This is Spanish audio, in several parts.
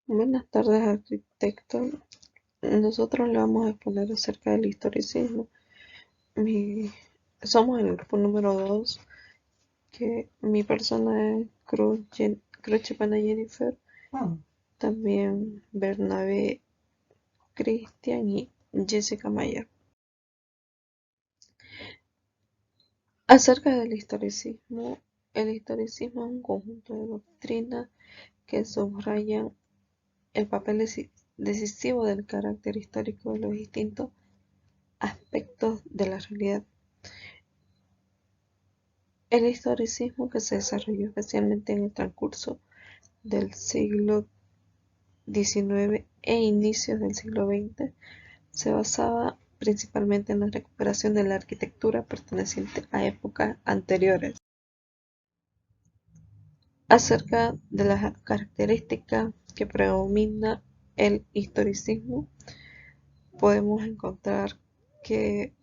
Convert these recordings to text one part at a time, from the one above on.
Buenas tardes, arquitecto. Nosotros le vamos a exponer acerca del historicismo. Mi- Somos el grupo número 2, que mi persona es Cruchepana Jennifer, también Bernabé Cristian y Jessica Mayer. Acerca del historicismo, el historicismo es un conjunto de doctrinas que subrayan el papel decisivo del carácter histórico de los distintos aspectos de la realidad. El historicismo, que se desarrolló especialmente en el transcurso del siglo XIX e inicios del siglo XX, se basaba principalmente en la recuperación de la arquitectura perteneciente a épocas anteriores. Acerca de las características que predomina el historicismo, podemos encontrar que,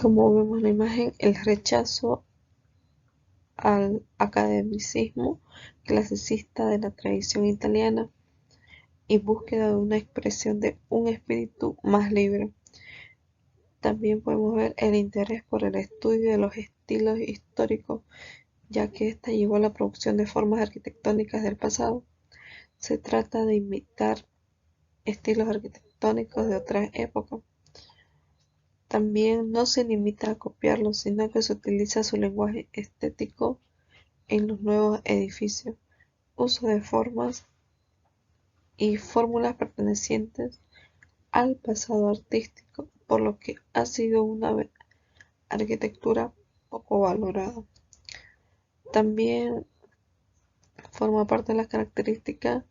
como vemos en la imagen, el rechazo al academicismo clasicista de la tradición italiana y búsqueda de una expresión de un espíritu más libre. También podemos ver el interés por el estudio de los estilos históricos, ya que ésta llevó a la producción de formas arquitectónicas del pasado. Se trata de imitar estilos arquitectónicos de otras épocas. También no se limita a copiarlos, sino que se utiliza su lenguaje estético en los nuevos edificios, uso de formas y fórmulas pertenecientes al pasado artístico, por lo que ha sido una arquitectura poco valorada. También forma parte de las características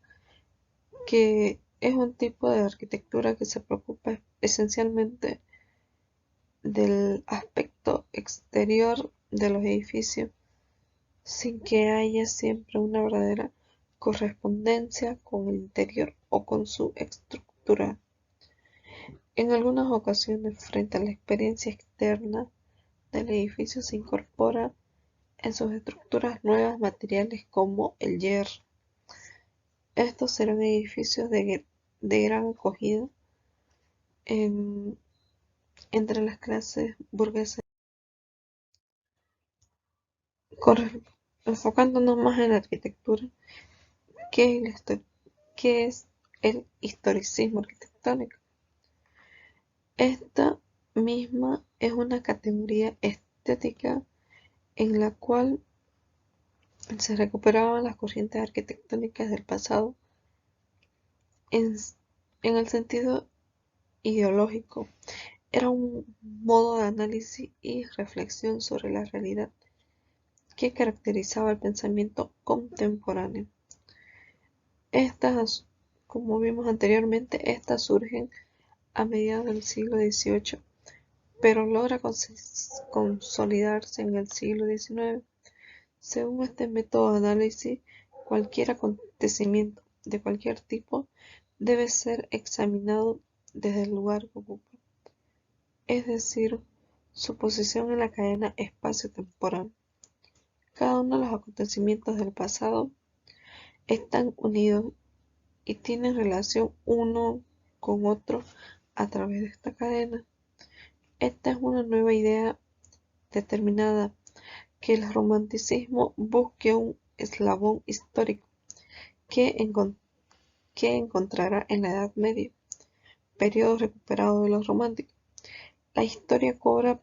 que es un tipo de arquitectura que se preocupa esencialmente del aspecto exterior de los edificios, sin que haya siempre una verdadera correspondencia con el interior o con su estructura. En algunas ocasiones, frente a la experiencia externa del edificio, se incorpora en sus estructuras nuevos materiales como el hierro. Estos serán edificios de gran acogida entre las clases burguesas. Enfocándonos más en la arquitectura, ¿qué es el historicismo arquitectónico? Esta misma es una categoría estética en la cual se recuperaban las corrientes arquitectónicas del pasado en, en el sentido ideológico. Era un modo de análisis y reflexión sobre la realidad que caracterizaba el pensamiento contemporáneo. Estas, como vimos anteriormente, estas surgen a mediados del siglo XVIII, pero logra consolidarse en el siglo XIX. Según este método de análisis, cualquier acontecimiento de cualquier tipo debe ser examinado desde el lugar que ocupa, es decir, su posición en la cadena espacio-temporal. Cada uno de los acontecimientos del pasado están unidos y tienen relación uno con otro a través de esta cadena. Esta es una nueva idea determinada, que el romanticismo busque un eslabón histórico que encontrará en la Edad Media, periodo recuperado de los románticos. La historia cobra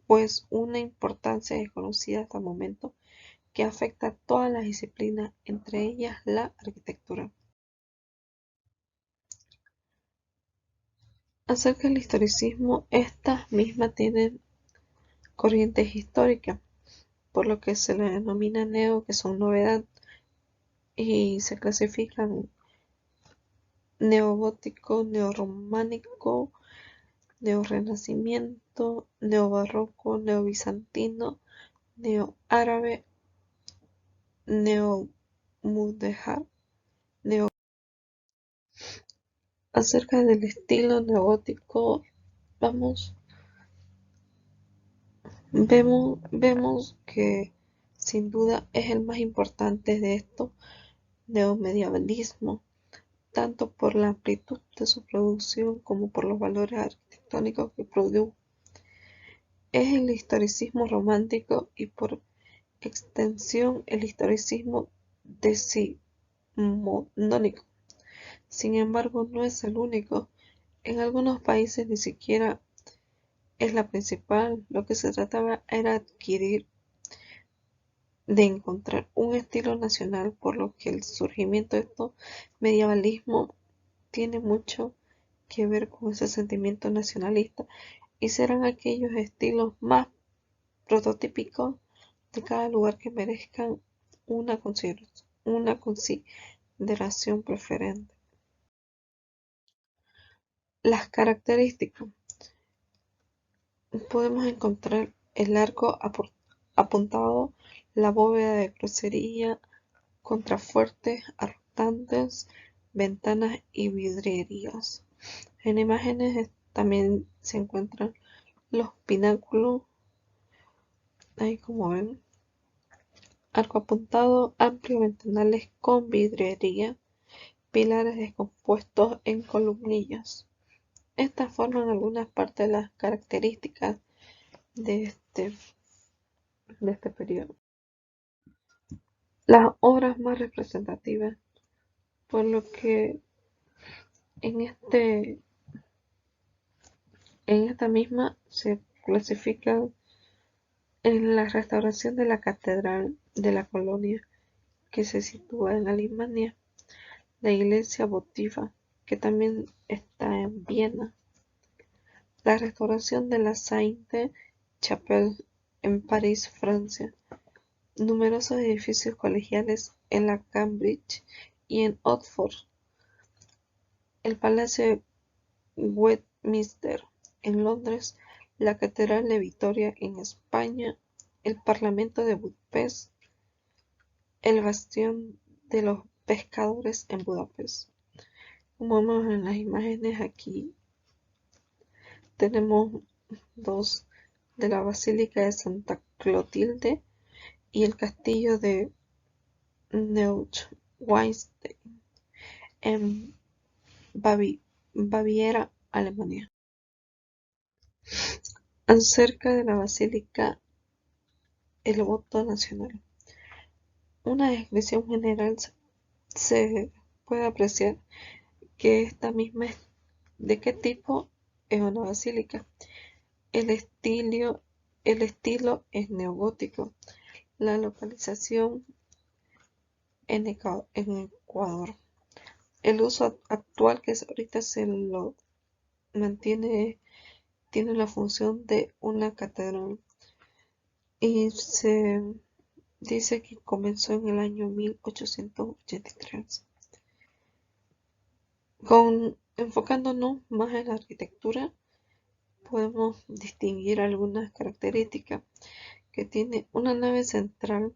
pues una importancia desconocida hasta el momento, que afecta a todas las disciplinas, entre ellas la arquitectura. Acerca del historicismo, estas mismas tienen corrientes históricas, por lo que se le denomina neo, que son novedad, y se clasifican neogótico, neorrománico, neorrenacimiento, neobarroco, neobizantino, neoárabe, neomudéjar. Acerca del estilo neogótico, vamos, vemos que sin duda es el más importante de estos, neomedievalismo, tanto por la amplitud de su producción como por los valores arquitectónicos que produjo. Es el historicismo romántico y por extensión el historicismo decimonónico. Sin embargo, no es el único. En algunos países ni siquiera es la principal. Lo que se trataba era de encontrar un estilo nacional, por lo que el surgimiento de este medievalismo tiene mucho que ver con ese sentimiento nacionalista y serán aquellos estilos más prototípicos de cada lugar que merezcan una consideración preferente. Las características. Podemos encontrar el arco apuntado, la bóveda de crucería, contrafuertes arrotantes, ventanas y vidrieras. En imágenes también se encuentran los pináculos, ahí como ven, arco apuntado, amplios ventanales con vidriería, pilares descompuestos en columnillas. Estas forman algunas partes de las características de este periodo. Las obras más representativas, por lo que en esta misma se clasifican en la restauración de la Catedral de la Colonia, que se sitúa en Alemania, la iglesia votiva, que también está en Viena, la restauración de la Sainte-Chapelle en París, Francia, numerosos edificios colegiales en la Cambridge y en Oxford, el Palacio de Westminster en Londres, la Catedral de Vitoria en España, el Parlamento de Budapest, el Bastión de los Pescadores en Budapest. Como vemos en las imágenes aquí, tenemos dos de la Basílica de Santa Clotilde y el Castillo de Neuschwanstein en Baviera, Alemania. Acerca de la Basílica, el voto nacional. Una descripción general se puede apreciar que esta misma es de qué tipo es una basílica. El estilo es neogótico. La localización en Ecuador. El uso actual que ahorita se lo mantiene tiene la función de una catedral y se dice que comenzó en el año 1883. Enfocándonos más en la arquitectura, podemos distinguir algunas características, que tiene una nave central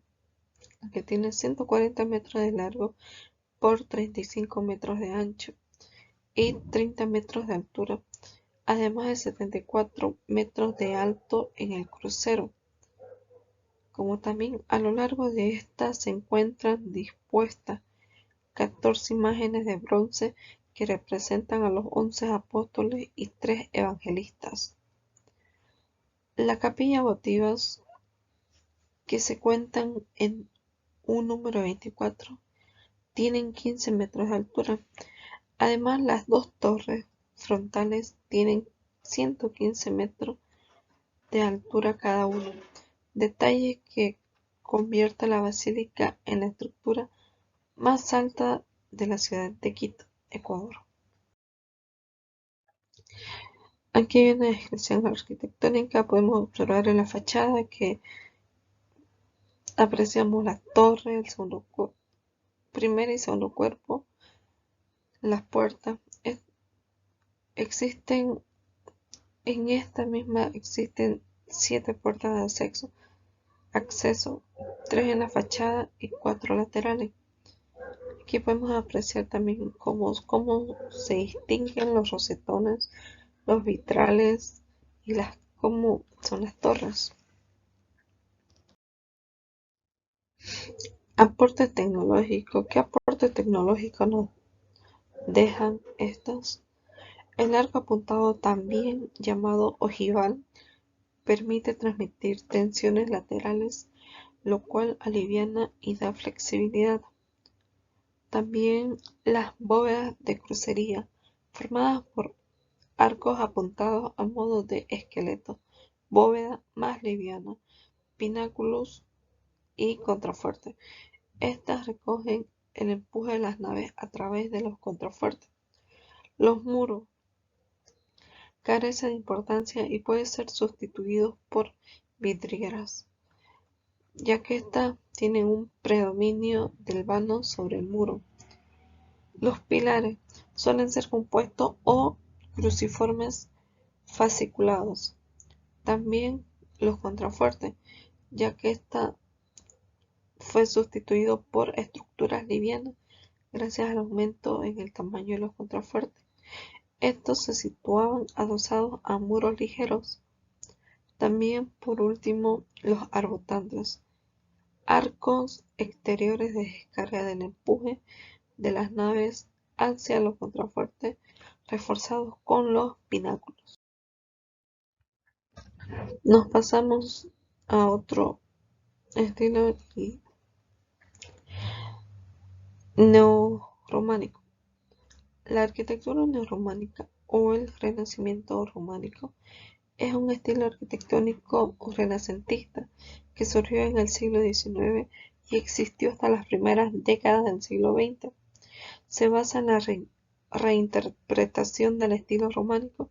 que tiene 140 metros de largo por 35 metros de ancho y 30 metros de altura, además de 74 metros de alto en el crucero. Como también a lo largo de esta se encuentran dispuestas 14 imágenes de bronce que representan a los 11 apóstoles y 3 evangelistas. La capilla votivas, que se cuentan en un número 24, tienen 15 metros de altura. Además, las dos torres frontales tienen 115 metros de altura cada una, detalle que convierte a la basílica en la estructura más alta de la ciudad de Quito, Ecuador. Aquí hay una descripción arquitectónica. Podemos observar en la fachada que apreciamos la torre, el primer y segundo cuerpo, las puertas. Existen En esta misma existen 7 puertas de acceso, 3 en la fachada y 4 laterales. Aquí podemos apreciar también cómo se distinguen los rosetones, los vitrales y cómo son las torres. Aporte tecnológico. ¿Qué aporte soporte tecnológico nos dejan estas. El arco apuntado, también llamado ojival, permite transmitir tensiones laterales, lo cual aliviana y da flexibilidad. También las bóvedas de crucería, formadas por arcos apuntados a modo de esqueleto, bóveda más liviana, pináculos y contrafuertes. Estas recogen el empuje de las naves a través de los contrafuertes. Los muros carecen de importancia y pueden ser sustituidos por vidrieras, ya que éstas tienen un predominio del vano sobre el muro. Los pilares suelen ser compuestos o cruciformes fasciculados. También los contrafuertes, ya que ésta fue sustituido por estructuras livianas gracias al aumento en el tamaño de los contrafuertes. Estos se situaban adosados a muros ligeros. También, por último, los arbotantes, arcos exteriores de descarga del empuje de las naves hacia los contrafuertes, reforzados con los pináculos. Nos pasamos a otro estilo neorrománico. La arquitectura neorrománica o el renacimiento románico es un estilo arquitectónico renacentista que surgió en el siglo XIX y existió hasta las primeras décadas del siglo XX. Se basa en la reinterpretación del estilo románico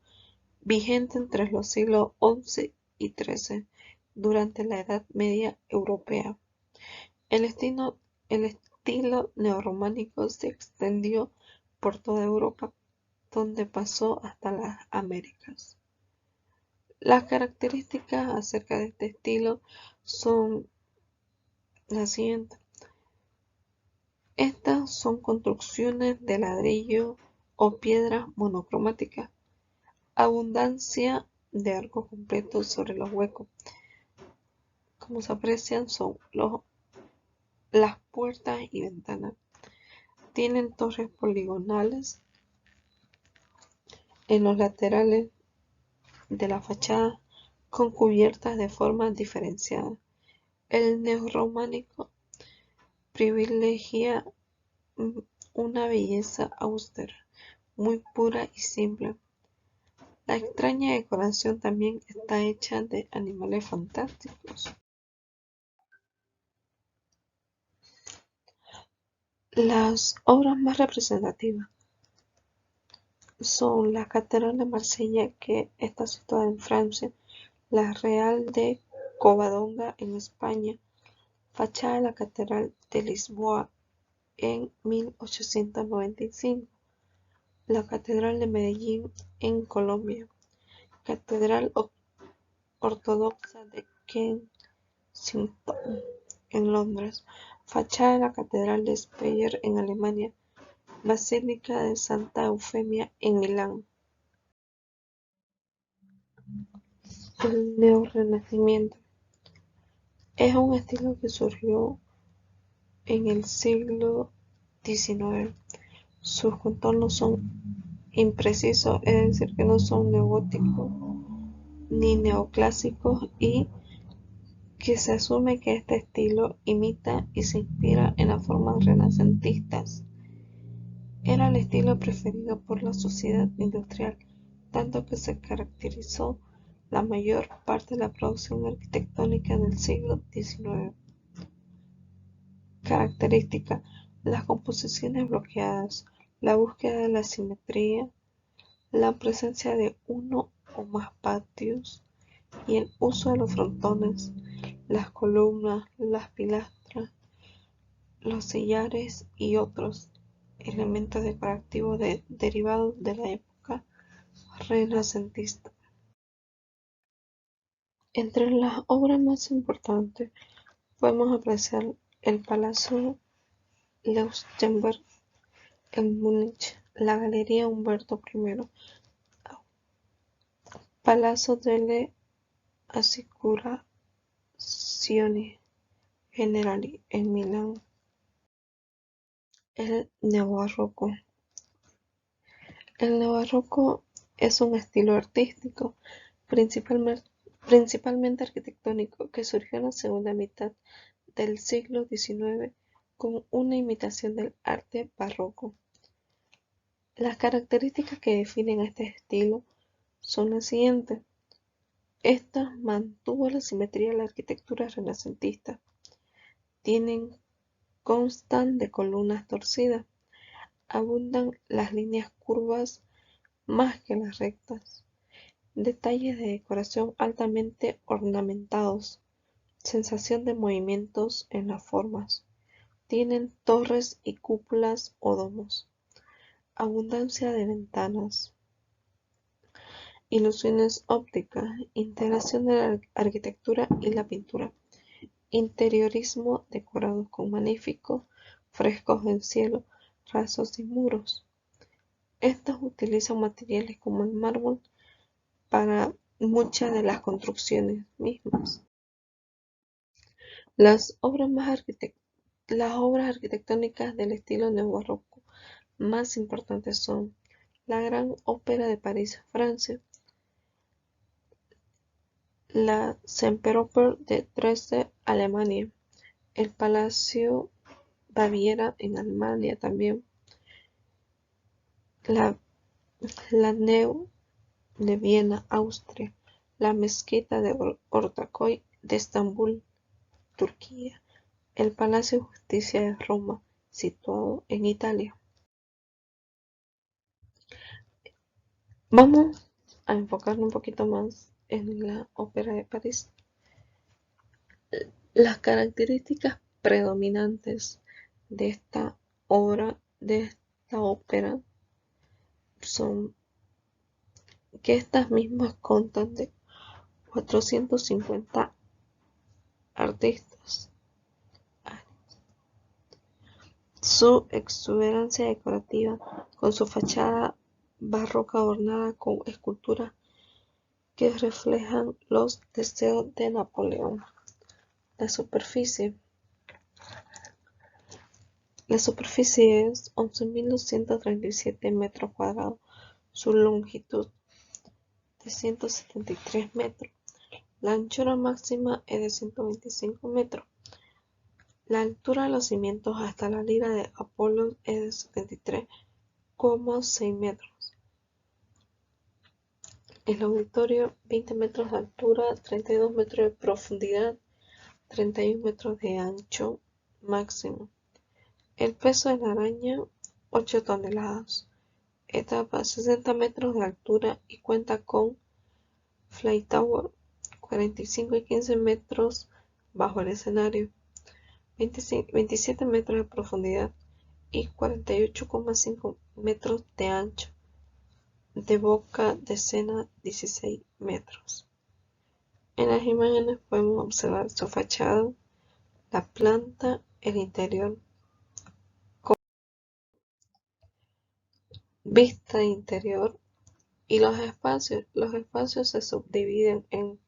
vigente entre los siglos XI y XIII durante la Edad Media europea. El estilo neorrománico se extendió por toda Europa, donde pasó hasta las Américas. Las características acerca de este estilo son las siguientes. Estas son construcciones de ladrillo o piedras monocromáticas, abundancia de arcos completos sobre los huecos. Como se aprecian son las puertas y ventanas. Tienen torres poligonales en los laterales de la fachada con cubiertas de forma diferenciada. El neorrománico privilegia una belleza austera, muy pura y simple. La extraña decoración también está hecha de animales fantásticos. Las obras más representativas son la Catedral de Marsella, que está situada en Francia, la Real de Covadonga en España, fachada de la Catedral de Lisboa en 1895, la Catedral de Medellín en Colombia, Catedral Ortodoxa de Kensington en Londres, fachada de la Catedral de Speyer en Alemania, Basílica de Santa Eufemia en Milán. El neorrenacimiento es un estilo que surgió en el siglo XIX. Sus contornos son imprecisos, es decir, que no son neogóticos ni neoclásicos, y que se asume que este estilo imita y se inspira en las formas renacentistas. Era el estilo preferido por la sociedad industrial, tanto que se caracterizó la mayor parte de la producción arquitectónica del siglo XIX. Característica: las composiciones bloqueadas, la búsqueda de la simetría, la presencia de uno o más patios y el uso de los frontones, las columnas, las pilastras, los sillares y otros elementos decorativos derivados de la época renacentista. Entre las obras más importantes podemos apreciar el Palacio Leuchtenberg en Múnich, la Galería Umberto I, Palazzo delle Assicurazioni Generali en Milán, El neobarroco. El neobarroco es un estilo artístico, principalmente arquitectónico, que surgió en la segunda mitad del siglo XIX como una imitación del arte barroco. Las características que definen este estilo son las siguientes. Esta mantuvo la simetría de la arquitectura renacentista. Constan de columnas torcidas. Abundan las líneas curvas más que las rectas. Detalles de decoración altamente ornamentados. Sensación de movimientos en las formas. Tienen torres y cúpulas o domos. Abundancia de ventanas. Ilusiones ópticas. Integración de la arquitectura y la pintura. Interiorismo decorado con magníficos frescos en cielo, rasos y muros. Estos utilizan materiales como el mármol para muchas de las construcciones mismas. Las obras arquitectónicas del estilo neobarroco más importantes son la Gran Ópera de París, Francia, la Semperoper de Dresde, Alemania, el Palacio Baviera en Alemania también, la Neu de Viena, Austria, la Mezquita de Ortaköy de Estambul, Turquía, el Palacio de Justicia de Roma, situado en Italia. Vamos a enfocarnos un poquito más en la Ópera de París. Las características predominantes de esta ópera, son que estas mismas contan de 450 artistas. Su exuberancia decorativa, con su fachada barroca adornada con esculturas que reflejan los deseos de Napoleón. La superficie es 11.237 metros cuadrados, su longitud de 173 metros, la anchura máxima es de 125 metros, la altura de los cimientos hasta la lira de Apolo es de 73,6 metros. El auditorio 20 metros de altura, 32 metros de profundidad, 31 metros de ancho máximo. El peso de la araña 8 toneladas. Etapa 60 metros de altura y cuenta con Fly Tower 45 y 15 metros bajo el escenario, 27 metros de profundidad y 48,5 metros de ancho. De boca de escena 16 metros. En las imágenes podemos observar su fachada, la planta, el interior, con vista interior y los espacios. Los espacios se subdividen en,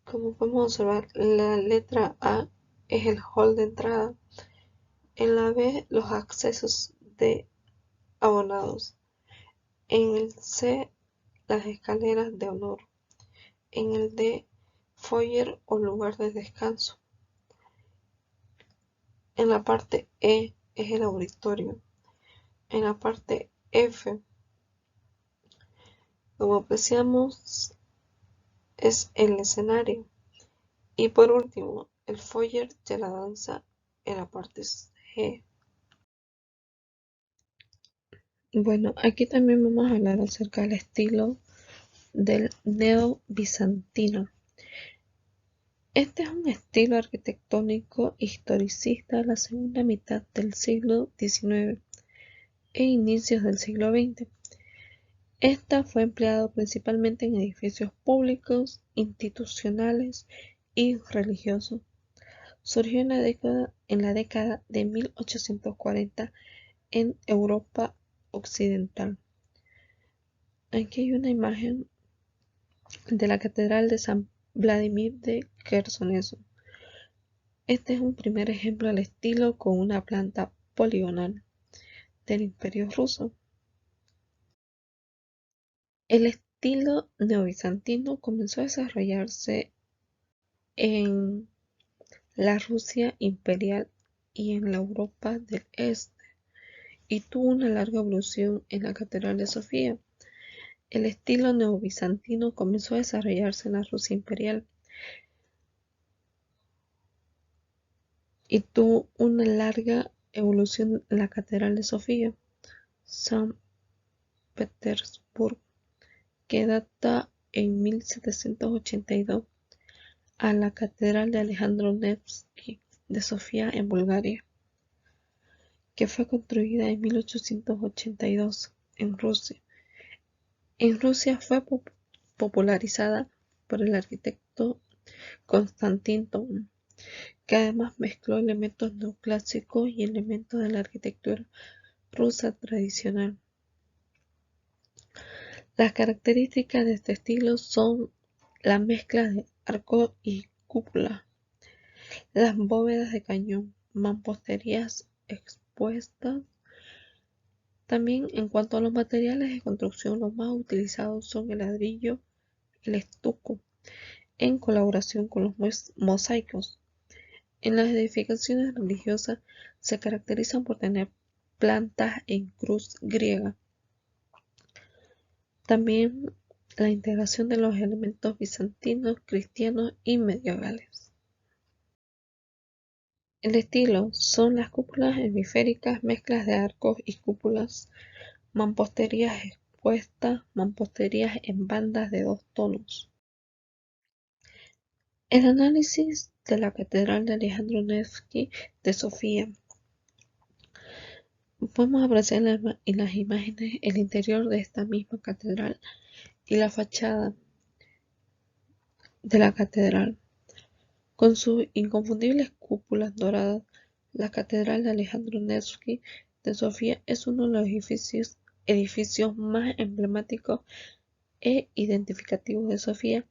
como podemos observar, la letra A es el hall de entrada, en la B los accesos de abonados, en el C las escaleras de honor, en el D foyer o lugar de descanso. En la parte E es el auditorio. En la parte F, como apreciamos, es el escenario. Y por último, el foyer de la danza en la parte G. Bueno, aquí también vamos a hablar acerca del estilo del neo-bizantino. Este es un estilo arquitectónico historicista de la segunda mitad del siglo XIX e inicios del siglo XX. Esta fue empleado principalmente en edificios públicos, institucionales y religiosos. Surgió en la década de 1840 en Europa occidental. Aquí hay una imagen de la Catedral de San Vladimir de Quersoneso. Este es un primer ejemplo del estilo con una planta poligonal del Imperio ruso. El estilo neobizantino comenzó a desarrollarse en la Rusia imperial y en la Europa del Este, y tuvo una larga evolución en la Catedral de Sofía. El estilo neobizantino comenzó a desarrollarse en la Rusia imperial y tuvo una larga evolución en la Catedral de Sofía, San Petersburgo, que data en 1782, a la Catedral de Alejandro Nevsky de Sofía en Bulgaria, que fue construida en 1882 en Rusia. En Rusia fue popularizada por el arquitecto Konstantin Thon, que además mezcló elementos neoclásicos y elementos de la arquitectura rusa tradicional. Las características de este estilo son la mezcla de arco y cúpula, las bóvedas de cañón, mamposterías expuestas. También, en cuanto a los materiales de construcción, los más utilizados son el ladrillo y el estuco, en colaboración con los mosaicos. En las edificaciones religiosas se caracterizan por tener plantas en cruz griega. También la integración de los elementos bizantinos, cristianos y medievales. El estilo son las cúpulas hemisféricas, mezclas de arcos y cúpulas, mamposterías expuestas, mamposterías en bandas de 2 tonos. El análisis de la Catedral de Alejandro Nevsky de Sofía. Podemos apreciar en las imágenes el interior de esta misma catedral y la fachada de la catedral. Con sus inconfundibles cúpulas doradas, la Catedral de Alejandro Nevsky de Sofía es uno de los edificios más emblemáticos e identificativos de Sofía,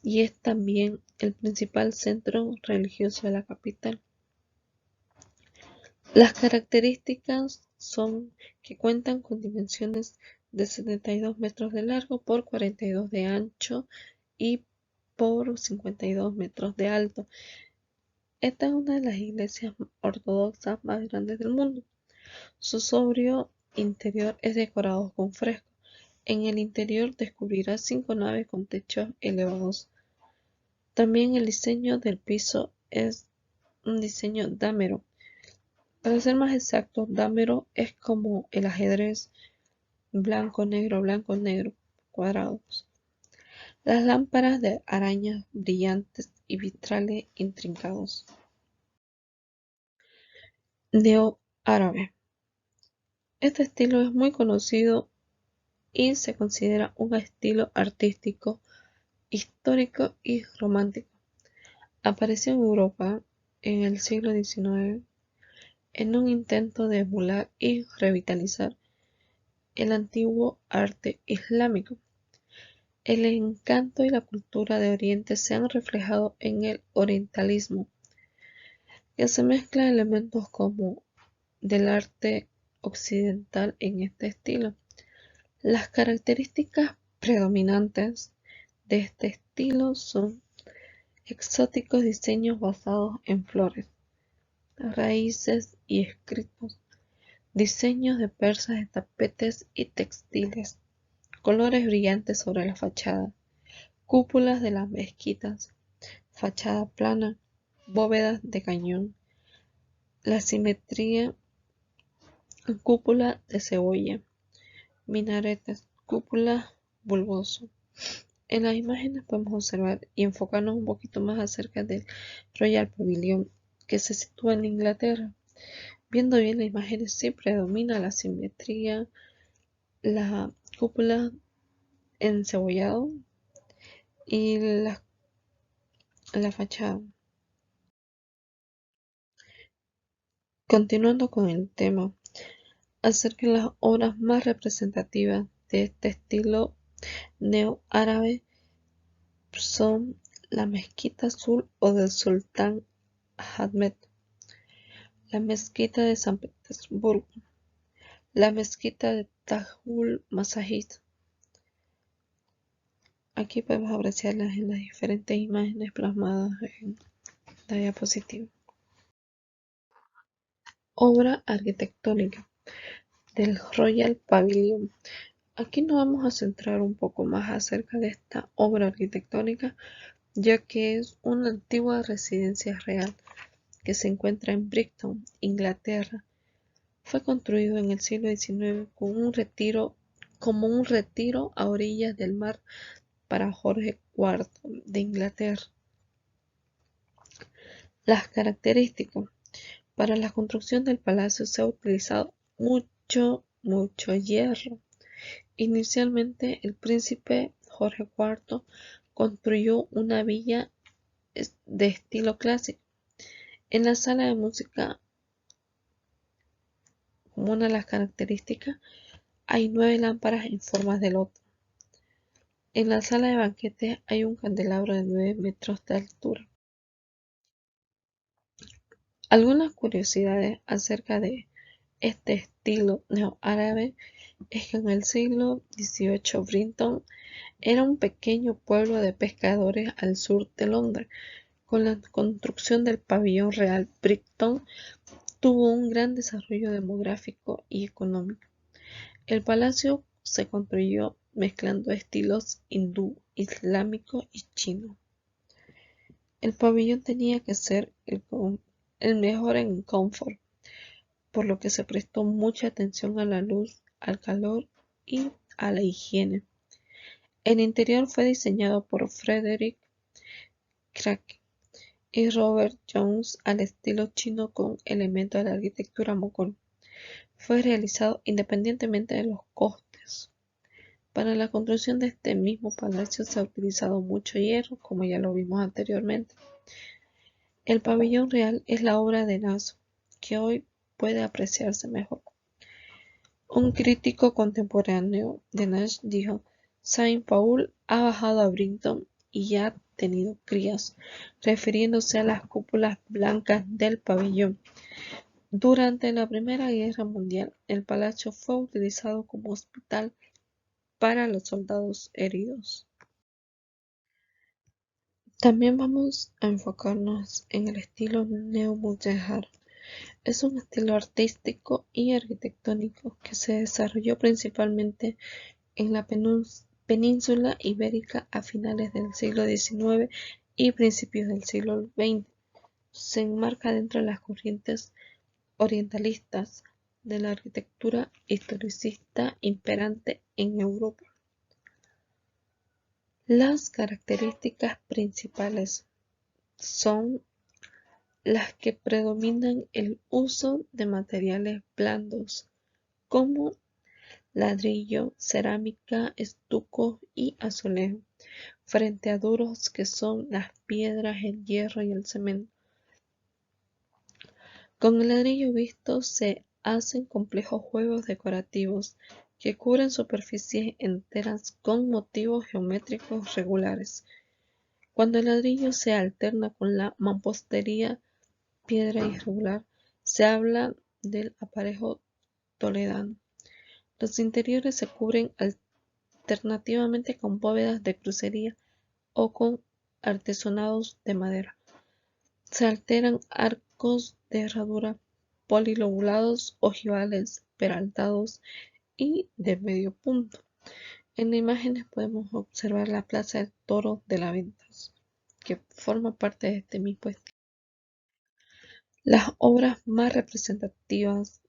y es también el principal centro religioso de la capital. Las características son que cuentan con dimensiones de 72 metros de largo por 42 de ancho y por 52 metros de alto. Esta es una de las iglesias ortodoxas más grandes del mundo. Su sobrio interior es decorado con frescos. En el interior descubrirá 5 naves con techos elevados. También el diseño del piso es un diseño dámero. Para ser más exacto, dámero es como el ajedrez: blanco, negro, cuadrados. Las lámparas de arañas brillantes y vitrales intrincados. Neo-árabe. Este estilo es muy conocido y se considera un estilo artístico, histórico y romántico. Apareció en Europa en el siglo XIX en un intento de emular y revitalizar el antiguo arte islámico. El encanto y la cultura de Oriente se han reflejado en el orientalismo, que se mezcla elementos como del arte occidental en este estilo. Las características predominantes de este estilo son exóticos diseños basados en flores, raíces y escritos, diseños de persas de tapetes y textiles, colores brillantes sobre la fachada, cúpulas de las mezquitas, fachada plana, bóvedas de cañón, la simetría, cúpula de cebolla, minaretes, cúpula bulboso. En las imágenes podemos observar y enfocarnos un poquito más acerca del Royal Pavilion, que se sitúa en Inglaterra. Viendo bien las imágenes, sí predomina la simetría, la cúpula encebollado y la fachada. Continuando con el tema, acerca de las obras más representativas de este estilo neo-árabe son la Mezquita Azul o del Sultán Ahmed, la mezquita de San Petersburgo, la mezquita de Tajul Masajid. Aquí podemos apreciarlas en las diferentes imágenes plasmadas en la diapositiva. Obra arquitectónica del Royal Pavilion. Aquí nos vamos a centrar un poco más acerca de esta obra arquitectónica, ya que es una antigua residencia real que se encuentra en Brighton, Inglaterra. Fue construido en el siglo XIX como un retiro a orillas del mar para Jorge IV de Inglaterra. Las características. Para la construcción del palacio se ha utilizado mucho hierro. Inicialmente el príncipe Jorge IV construyó una villa de estilo clásico. En la sala de música, como una de las características, hay 9 lámparas en formas de loto. En la sala de banquetes hay un candelabro de 9 metros de altura. Algunas curiosidades acerca de este estilo neoárabe es que en el siglo XVIII Brighton era un pequeño pueblo de pescadores al sur de Londres. Con la construcción del pabellón real, Brighton tuvo un gran desarrollo demográfico y económico. El palacio se construyó mezclando estilos hindú, islámico y chino. El pabellón tenía que ser el mejor en confort, por lo que se prestó mucha atención a la luz, al calor y a la higiene. El interior fue diseñado por Frederick Craig y Robert Jones al estilo chino con elementos de la arquitectura mogol. Fue realizado independientemente de los costes. Para la construcción de este mismo palacio se ha utilizado mucho hierro, como ya lo vimos anteriormente. El pabellón real es la obra de Naso, que hoy puede apreciarse mejor. Un crítico contemporáneo de Nash dijo: Saint Paul ha bajado a Brighton y ha tenido crías, refiriéndose a las cúpulas blancas del pabellón. Durante la Primera Guerra Mundial, el palacio fue utilizado como hospital para los soldados heridos. También vamos a enfocarnos en el estilo neo-mudéjar. Es un estilo artístico y arquitectónico que se desarrolló principalmente en la península ibérica a finales del siglo XIX y principios del siglo XX. Se enmarca dentro de las corrientes orientalistas de la arquitectura historicista imperante en Europa. Las características principales son las que predominan el uso de materiales blandos como ladrillo, cerámica, estuco y azulejo, frente a duros que son las piedras, el hierro y el cemento. Con el ladrillo visto se hacen complejos juegos decorativos que cubren superficies enteras con motivos geométricos regulares. Cuando el ladrillo se alterna con la mampostería, piedra irregular, se habla del aparejo toledano. Los interiores se cubren alternativamente con bóvedas de crucería o con artesonados de madera. Se alternan arcos de herradura polilobulados, ojivales, peraltados y de medio punto. En las imágenes podemos observar la Plaza del Toro de la Ventas, que forma parte de este mismo estilo. Las obras más representativas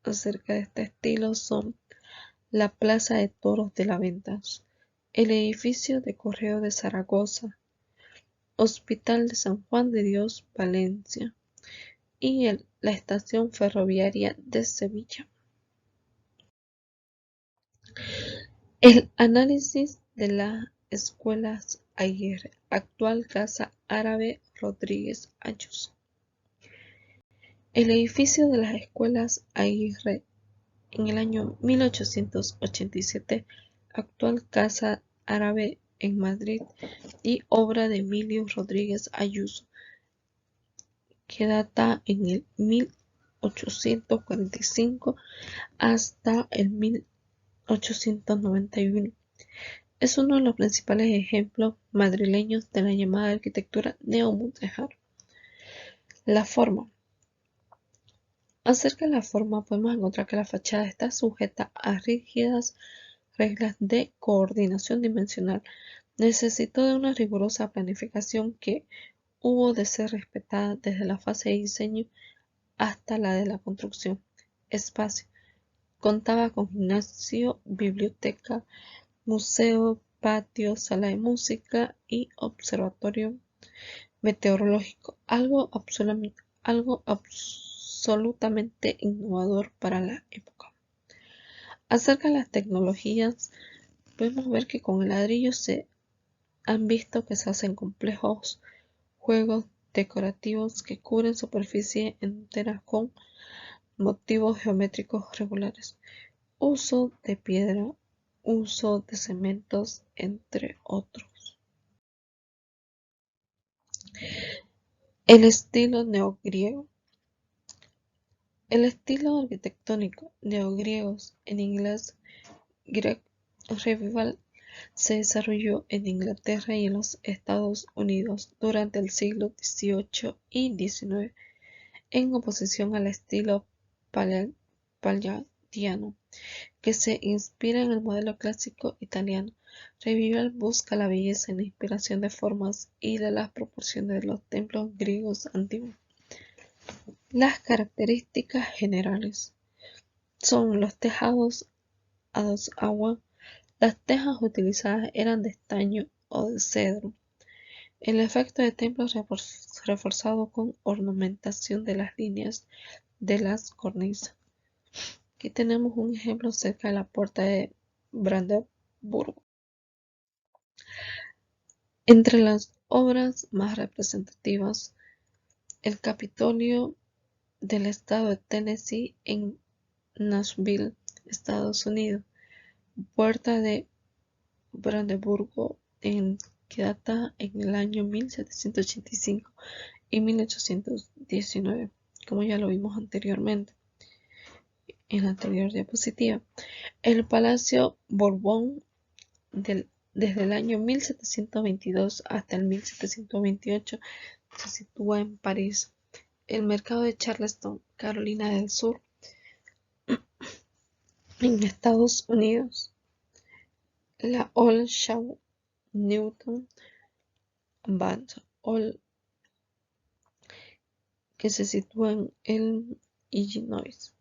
acerca de este estilo son la Plaza de Toros de la Ventas, el edificio de Correo de Zaragoza, Hospital de San Juan de Dios, Valencia, y la estación ferroviaria de Sevilla. El análisis de las escuelas Aguirre, actual Casa Árabe Rodríguez Ayuso. El edificio de las escuelas Aguirre en el año 1887, actual Casa Árabe en Madrid, y obra de Emilio Rodríguez Ayuso, que data en el 1845 hasta el 1891. Es uno de los principales ejemplos madrileños de la llamada arquitectura neomudéjar. La forma. Acerca de la forma podemos encontrar que la fachada está sujeta a rígidas reglas de coordinación dimensional. Necesitó de una rigurosa planificación que hubo de ser respetada desde la fase de diseño hasta la de la construcción. Espacio. Contaba con gimnasio, biblioteca, museo, patio, sala de música y observatorio meteorológico, algo absolutamente innovador para la época. Acerca de las tecnologías, podemos ver que con el ladrillo se han visto que se hacen complejos juegos decorativos que cubren superficies enteras con motivos geométricos regulares, uso de piedra, uso de cementos, entre otros. El estilo neogriego. El estilo arquitectónico neogriegos, en inglés Greek Revival, se desarrolló en Inglaterra y en los Estados Unidos durante el siglo XVIII y XIX, en oposición al estilo palladiano, que se inspira en el modelo clásico italiano. Revival busca la belleza en la inspiración de formas y de las proporciones de los templos griegos antiguos. Las características generales son los tejados a dos aguas. Las tejas utilizadas eran de estaño o de cedro. El efecto de templos reforzado con ornamentación de las líneas de las cornisas. Aquí tenemos un ejemplo cerca de la puerta de Brandeburgo. Entre las obras más representativas, el Capitolio del estado de Tennessee en Nashville, Estados Unidos, puerta de Brandeburgo que data en el año 1785 y 1819, como ya lo vimos anteriormente en la anterior diapositiva. El Palacio Borbón desde el año 1722 hasta el 1728 se sitúa en París. El mercado de Charleston, Carolina del Sur, en Estados Unidos. La Old Shaw Newton Band Hall, que se sitúa en Elm, Illinois.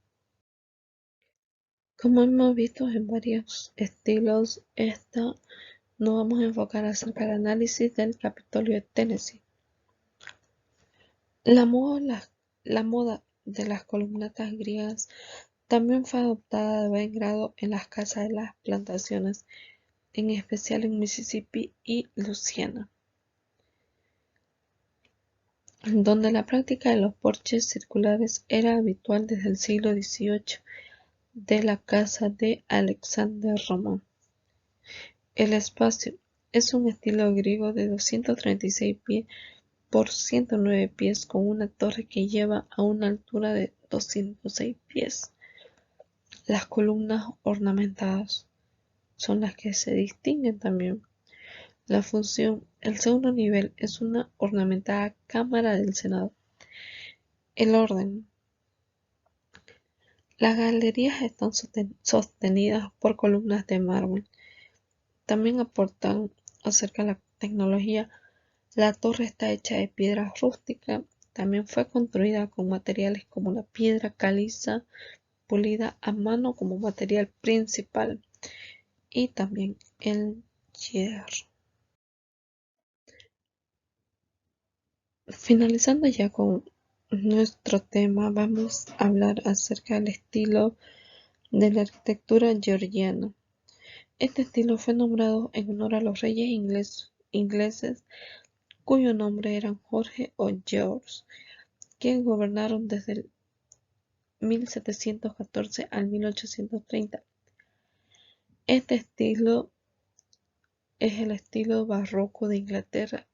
Como hemos visto en varios estilos, nos vamos a enfocar acerca del análisis del Capitolio de Tennessee. La moda de las columnatas griegas también fue adoptada de buen grado en las casas de las plantaciones, en especial en Mississippi y Luisiana, donde la práctica de los porches circulares era habitual desde el siglo XVIII de la casa de Alexander Roman. El espacio es un estilo griego de 236 pies por 109 pies con una torre que lleva a una altura de 206 pies. Las columnas ornamentadas son las que se distinguen también. La función, el segundo nivel es una ornamentada Cámara del Senado. El orden. Las galerías están sostenidas por columnas de mármol. También aportan acerca de la tecnología. La torre está hecha de piedra rústica. También fue construida con materiales como la piedra caliza pulida a mano como material principal y también el hierro. Finalizando ya con nuestro tema, vamos a hablar acerca del estilo de la arquitectura georgiana. Este estilo fue nombrado en honor a los reyes ingleses cuyo nombre eran Jorge o George, quienes gobernaron desde el 1714 al 1830. Este estilo es el estilo barroco de Inglaterra.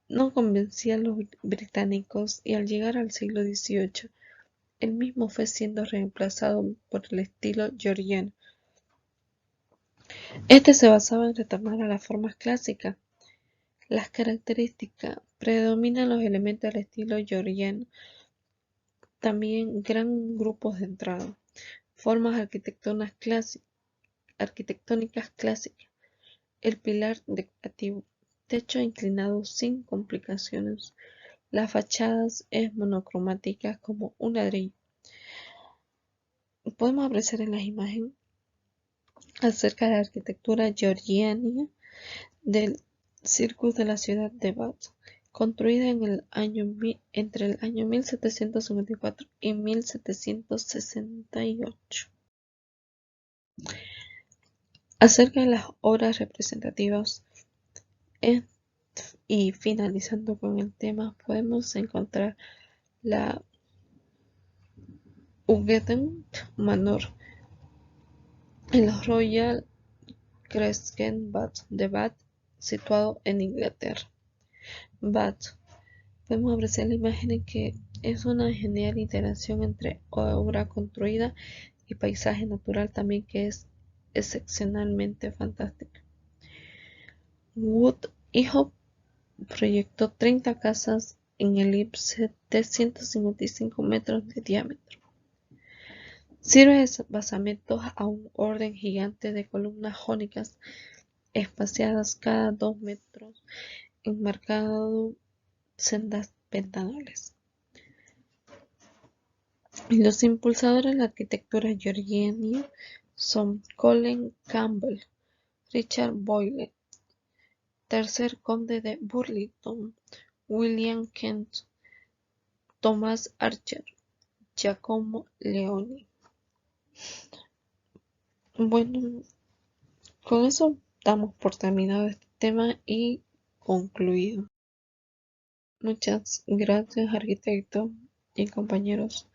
No convencía a los británicos y al llegar al siglo XVIII el mismo fue siendo reemplazado por el estilo georgiano. Este se basaba en retornar a las formas clásicas. Las características predominan los elementos del estilo georgiano, también gran grupos de entrada, formas arquitectónicas clásicas, el pilar decorativo, techo inclinado sin complicaciones, las fachadas es monocromáticas como un ladrillo. Podemos apreciar en las imágenes acerca de la arquitectura georgiana del Circus de la ciudad de Bath, construida entre el año 1754 y 1768. Acerca de las obras representativas y finalizando con el tema, podemos encontrar la Hugueten Manor en los Royal Crescent Bath de Bath, situado en Inglaterra. Bath. Podemos apreciar la imagen que es una genial interacción entre obra construida y paisaje natural también que es excepcionalmente fantástica. Wood hijo proyectó 30 casas en elipse de 155 metros de diámetro. Sirve de basamento a un orden gigante de columnas jónicas espaciadas cada 2 metros, enmarcado sendas ventanales. Los impulsadores de la arquitectura georgiana son Colin Campbell, Richard Boyle, tercer conde de Burlington, William Kent, Thomas Archer, Giacomo Leoni. Bueno, con eso damos por terminado este tema y concluido. Muchas gracias, arquitecto y compañeros.